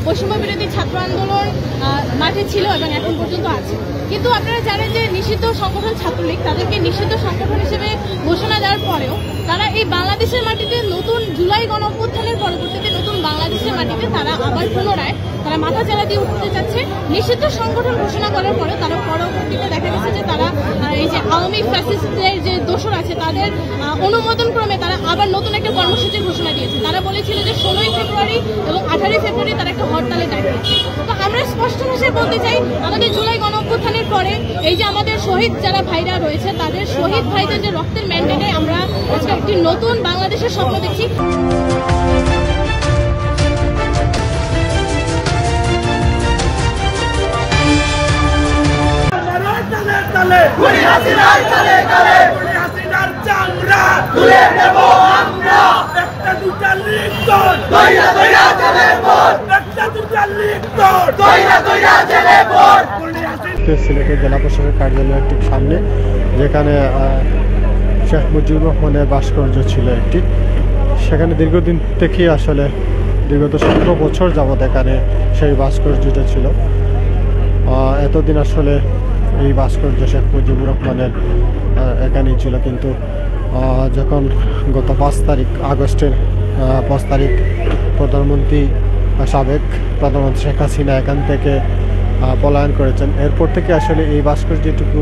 বৈষম্য বিরোধী ছাত্র আন্দোলন মাঠে ছিল এবং এখন পর্যন্ত আছে। কিন্তু আপনারা জানেন যে নিষিদ্ধ সংগঠন ছাত্রলীগ, তাদেরকে নিষিদ্ধ সংগঠন হিসেবে ঘোষণা দেওয়ার পরেও তারা এই বাংলাদেশের মাটিতে নতুন জুলাই গণঅভ্যুত্থানের পরবর্তীতে নতুন বাংলাদেশের মাটিতে তারা আবার পুনরায় তারা মাথা চালা দিয়ে উঠতে যাচ্ছে। নিষিদ্ধ সংগঠন ঘোষণা করার পরে তারা পরবর্তীতে দেখা গেছে যে তারা এই যে আওয়ামী ফ্যাসিস্টদের যে দোসর আছে তাদের অনুমোদন ক্রমে তারা আবার নতুন একটা কর্মসূচির ঘোষণা দিয়েছে। তারা বলেছিল যে 16ই ফেব্রুয়ারি এবং 18ই ফেব্রুয়ারি তারা একটা হরতালে ডাকিয়েছে। তো আমরা স্পষ্ট ভাষায় বলতে চাই, আমাদের জুলাই গণঅভ্যুত্থানের পরে এই যে আমাদের শহীদ যারা ভাইরা রয়েছে তাদের শহীদ ভাইদের যে রক্তের ম্যান্ডেটে আমরা আজকে একটি নতুন বাংলাদেশের স্বপ্ন দেখছি। সিলেটের জেলা প্রশাসকের কার্যালয়ের ঠিক সামনে, যেখানে শেখ মুজিবুর রহমানের ভাস্কর্য ছিল একটি, সেখানে দীর্ঘদিন থেকেই আসলে বিগত 17 বছর যাবৎ এখানে সেই ভাস্কর্যটা ছিল। এতদিন আসলে এই ভাস্কর্য শেখ মুজিবুর রহমানের এখানেই ছিল, কিন্তু যখন গত 5 তারিখ আগস্টের 5 তারিখ প্রধানমন্ত্রী সাবেক প্রধানমন্ত্রী শেখ হাসিনা এখান থেকে পলায়ন করেছেন, এরপর থেকে আসলে এই ভাস্কর্যটুকু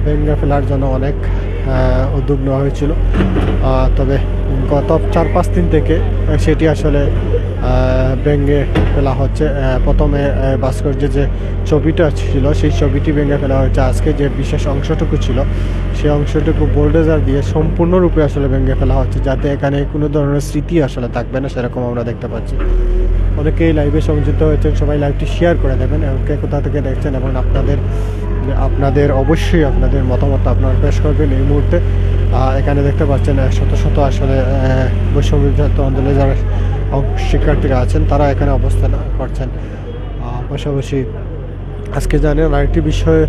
ভেঙে ফেলার জন্য অনেক উদ্যোগ নেওয়া হয়েছিল। তবে গত 4-5 দিন থেকে সেটি আসলে ভেঙে ফেলা হচ্ছে। প্রথমে ভাস্কর্যের যে ছবিটা ছিল সেই ছবিটি ভেঙে ফেলা হয়েছে। আজকে যে বিশেষ অংশটুকু ছিল সেই অংশটুকু বোল্ডোজার দিয়ে সম্পূর্ণরূপে আসলে ভেঙে ফেলা হচ্ছে, যাতে এখানে কোনো ধরনের স্মৃতি আসলে থাকবে না, সেরকম আমরা দেখতে পাচ্ছি। অনেকেই লাইভে সংযুক্ত হয়েছেন, সবাই লাইভটি শেয়ার করে দেবেন এবং কে কোথা থেকে দেখছেন, এবং আপনাদের অবশ্যই আপনাদের মতামত আপনারা পেশ করবেন। এই মুহূর্তে এখানে দেখতে পাচ্ছেন শত শত আসলে বৈষম্য বিরোধী আন্দোলনে যারা শিক্ষার্থীরা আছেন তারা এখানে অবস্থান করছেন। পাশাপাশি আজকে জানেন আরেকটি বিষয়ে,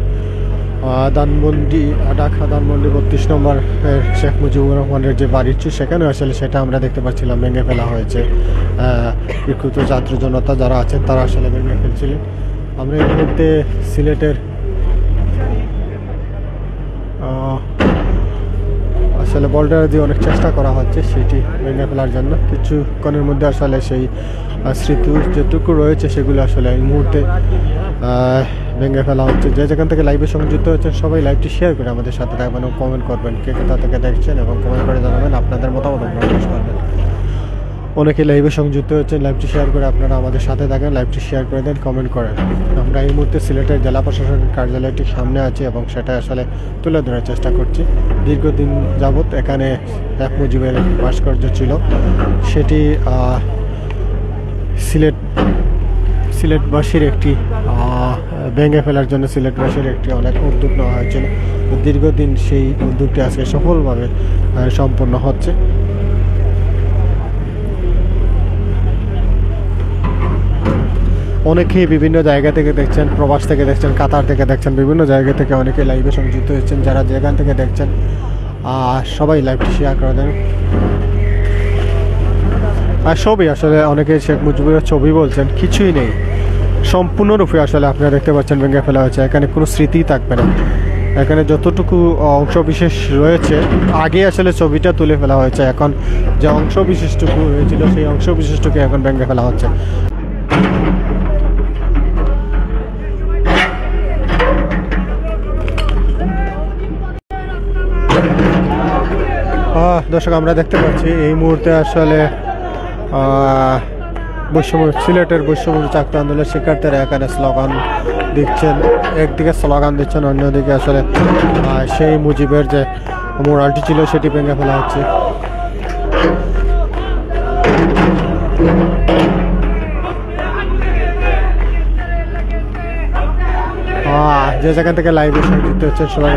ঢাকা ধানমন্ডি 32 নম্বর শেখ মুজিবুর রহমানের যে বাড়িটি সেখানে আসলে সেটা আমরা দেখতে পাচ্ছিলাম ভেঙে ফেলা হয়েছে। বিক্ষুব্ধ ছাত্র জনতা যারা আছেন তারা আসলে ভেঙে ফেলছিলেন। আমরা এই মুহূর্তে সিলেটের আসলে বোল্ডার দিয়ে অনেক চেষ্টা করা হচ্ছে সেটি ভেঙে ফেলার জন্য। কিছুক্ষণের মধ্যে আসলে সেই স্মৃতি যেটুকু রয়েছে সেগুলো আসলে এই মুহূর্তে ভেঙে ফেলা হচ্ছে। যে যেখান থেকে লাইভে সংযুক্ত হচ্ছেন সবাই লাইভটি শেয়ার করে আমাদের সাথে থাকবেন এবং কমেন্ট করবেন, কে কোথা থেকে দেখছেন, এবং কমেন্ট করে জানাবেন আপনাদের মতামত প্রকাশ করবেন। অনেকে লাইভে সংযুক্ত হচ্ছেন, লাইভটি শেয়ার করে আপনারা আমাদের সাথে থাকেন, লাইভটি শেয়ার করে দেন, কমেন্ট করেন। আমরা এই মুহূর্তে সিলেটের জেলা প্রশাসকের কার্যালয়টির সামনে আছি এবং সেটা আসলে তুলে ধরার চেষ্টা করছি। দীর্ঘদিন যাবৎ এখানে শেখ মুজিবের ভাস্কর্য ছিল, সেটি সিলেটবাসীর একটি ভেঙে ফেলার জন্য সিলেটবাসীর একটি অনেক উদ্যোগ নেওয়া হয়েছিল। দীর্ঘদিন সেই উদ্যোগটি আজকে সফলভাবে সম্পন্ন হচ্ছে। অনেকেই বিভিন্ন জায়গা থেকে দেখছেন, প্রবাস থেকে দেখছেন, কাতার থেকে দেখছেন, বিভিন্ন জায়গা থেকে অনেকে লাইভে সংযুক্ত হচ্ছেন। যারা যেখান থেকে দেখছেন সবাই লাইভটি শেয়ার করে দেন। আর সবই আসলে অনেকে শেখ মুজিবের ছবি বলছেন, কিছুই নেই, সম্পূর্ণরূপে আসলে আপনারা দেখতে পাচ্ছেন ভেঙে ফেলা হয়েছে। এখানে কোনো স্মৃতিই থাকবে না। এখানে যতটুকু অংশবিশেষ রয়েছে আগে আসলে ছবিটা তুলে ফেলা হয়েছে, এখন যে অংশবিশেষটুকু হয়েছিল সেই অংশবিশেষটুকু এখন ভেঙে ফেলা হচ্ছে। দর্শক, আমরা দেখতে পাচ্ছি এই মুহূর্তে আসলে সিলেটের বৈষম্য ছাত্র আন্দোলনের শিক্ষার্থীরা এখানে স্লোগান দিচ্ছেন। একদিকে স্লোগান দিচ্ছেন, অন্যদিকে আসলে সেই মুজিবের যে মোরালটি ছিল সেটি ভেঙে ফেলা হচ্ছে। যে যেখান থেকে লাইভে সংযুক্ত হচ্ছে সবাই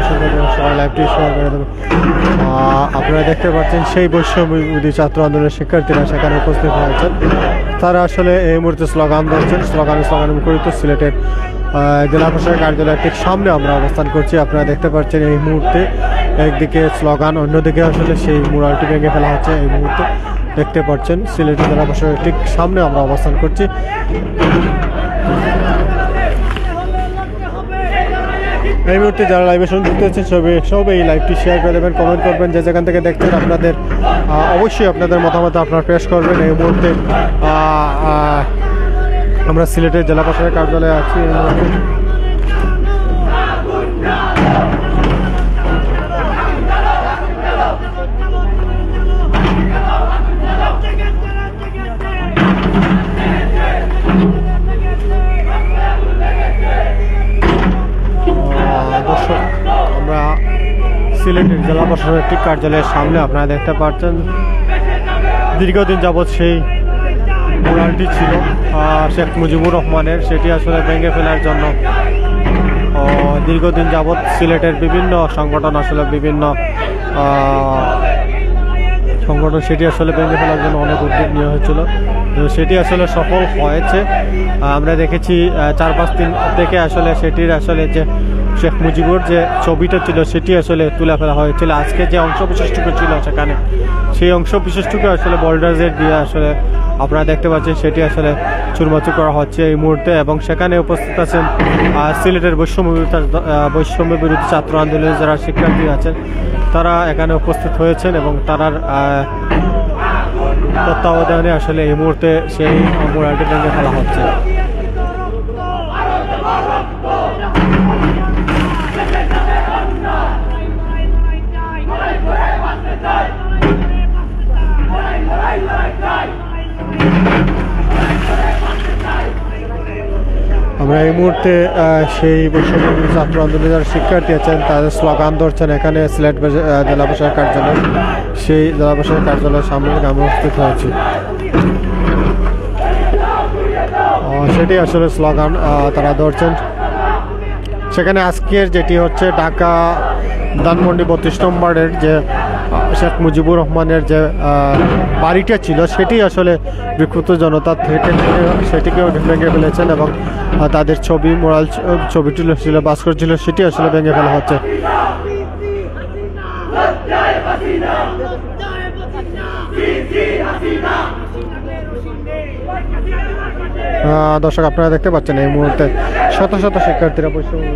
লাইভটি শেয়ার করে দেবেন। আপনারা দেখতে পাচ্ছেন সেই বৈষম্যবিরোধী ছাত্র আন্দোলনের শিক্ষার্থীরা সেখানে উপস্থিত হয়েছেন। তারা আসলে এই মুহূর্তে স্লোগান দিচ্ছেন। স্লোগান মুখরিত সিলেটের জেলা প্রশাসক কার্যালয়ের ঠিক সামনে আমরা অবস্থান করছি। আপনারা দেখতে পাচ্ছেন এই মুহূর্তে একদিকে স্লোগান, অন্যদিকে আসলে সেই মুরালটি ভেঙে ফেলা হচ্ছে এই মুহূর্তে। দেখতে পাচ্ছেন সিলেটের জেলা প্রশাসনের ঠিক সামনে আমরা অবস্থান করছি। এই মুহূর্তে যারা লাইভে সংযুক্ত হচ্ছেন সব এই লাইভটি শেয়ার করে দেবেন, কমেন্ট করবেন, যে যেখান থেকে দেখছেন আপনাদের অবশ্যই আপনাদের মতামত আপনারা পেশ করবেন। এই মুহূর্তে আমরা সিলেটের জেলা প্রশাসনের কার্যালয়ে আছি। এই মুহূর্তে দর্শক, আমরা সিলেটের জেলা প্রশাসনের ঠিক কার্যালয়ের সামনে আপনারা দেখতে পাচ্ছেন দীর্ঘদিন যাবৎ সেই মুরালটি ছিল শেখ মুজিবুর রহমানের, সেটি আসলে ভেঙে ফেলার জন্য দীর্ঘদিন যাবৎ সিলেটের বিভিন্ন সংগঠন আসলে বিভিন্ন সংগঠন সেটি আসলে ভেঙে ফেলার জন্য অনেক উদ্যোগ নেওয়া হয়েছিল। তো সেটি আসলে সফল হয়েছে। আমরা দেখেছি 4-5 দিন থেকে আসলে সেটির আসলে যে শেখ মুজিবুর যে ছবিটা ছিল সেটি আসলে তুলে ফেলা হয়েছিল। আজকে যে অংশ বিশেষটুকু ছিল সেখানে সেই অংশ বিশেষটুকু আসলে বোল্ডারদের দিয়ে আসলে আপনারা দেখতে পাচ্ছেন সেটি আসলে চুরমাচুর করা হচ্ছে এই মুহূর্তে। এবং সেখানে উপস্থিত আছেন সিলেটের বৈষম্য বিরোধী ছাত্র আন্দোলনের যারা শিক্ষার্থী আছেন তারা এখানে উপস্থিত হয়েছেন এবং তারার তত্ত্বাবধানে আসলে এই মুহূর্তে সেই মুরালটি ভেঙে ফেলা হচ্ছে। আমরা এই মুহূর্তে সেই বৈষম্য ছাত্র আন্দোলনের যারা শিক্ষার্থী আছেন তাদের স্লোগান ধরছেন এখানে সিলেট জেলা প্রশাসক কার্যালয়, সেই জেলা প্রশাসক কার্যালয়ের সামনে আমরা উপস্থিত হয়েছি। সেটি আসলে স্লোগান তারা ধরছেন। সেখানে আজকের যেটি হচ্ছে ঢাকা ধানমন্ডি 32 নম্বরের যে শেখ মুজিবুর রহমানের যে বাড়িটা ছিল সেটি আসলে বিক্ষুব্ধ জনতা থেকে সেটিকেও ভেঙে ফেলেছেন এবং তাদের ছবি মোরাল ছবি ছিল ভাস্কর ছিল সেটি আসলে ভেঙে ফেলা হচ্ছে। দর্শক, আপনারা দেখতে পাচ্ছেন এই মুহূর্তে শত শত শিক্ষার্থীরা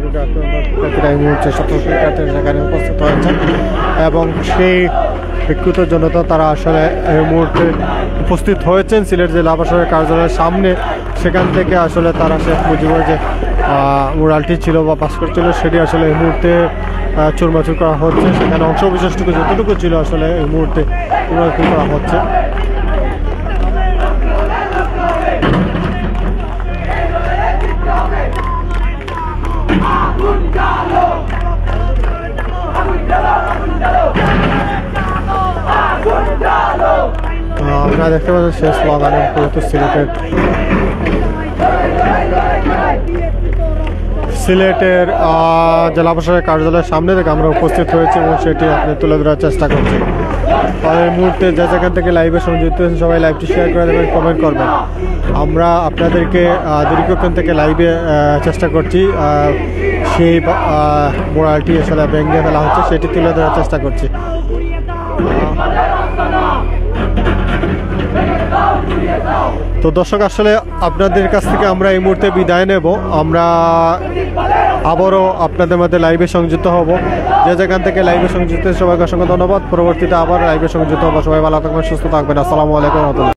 শিক্ষার্থীরা এই মুহূর্তে শত শিক্ষার্থীরা সেখানে উপস্থিত হয়েছেন এবং সেই বিক্ষুব্ধ জনতা তারা আসলে এই মুহূর্তে উপস্থিত হয়েছেন সিলেট জেলা প্রশাসনের কার্যালয়ের সামনে। সেখান থেকে আসলে তারা শেখ মুজিবের যে মুরালটি ছিল বা ভাস্কর ছিল সেটি আসলে এই মুহূর্তে চুরমাচুর করা হচ্ছে। সেখানে অংশ বিশেষটুকু যতটুকু ছিল আসলে এই মুহূর্তে চুরমাচুর করা হচ্ছে। আপনারা দেখতে পাচ্ছেন শেষ স্লোগানের সিলেটের জেলা প্রশাসকের কার্যালয়ের সামনে থেকে আমরা উপস্থিত হয়েছি এবং সেটি আপনি তুলে ধরার চেষ্টা করছি। এই মুহূর্তে যে যেখান থেকে লাইভে সংযুক্ত হয়েছে সবাই লাইভটি শেয়ার করে দেবেন, কমেন্ট করবেন। আমরা আপনাদেরকে দীর্ঘক্ষণ থেকে লাইভে চেষ্টা করছি সেই মোরালটি আসলে ভেঙে ফেলা হচ্ছে সেটি তুলে ধরার চেষ্টা করছি। তো দর্শক, আসলে আপনাদের কাছ থেকে আমরা এই মুহূর্তে বিদায় নেব। আমরা আবারও আপনাদের মধ্যে লাইভে সংযুক্ত হব। যে যেখান থেকে লাইভে সংযুক্ত সবাইকে অসংখ্য ধন্যবাদ। পরবর্তীতে আবার লাইভে সংযুক্ত হবো। সবাই ভালো থাকবেন, সুস্থ থাকবেন। আসসালামু আলাইকুম।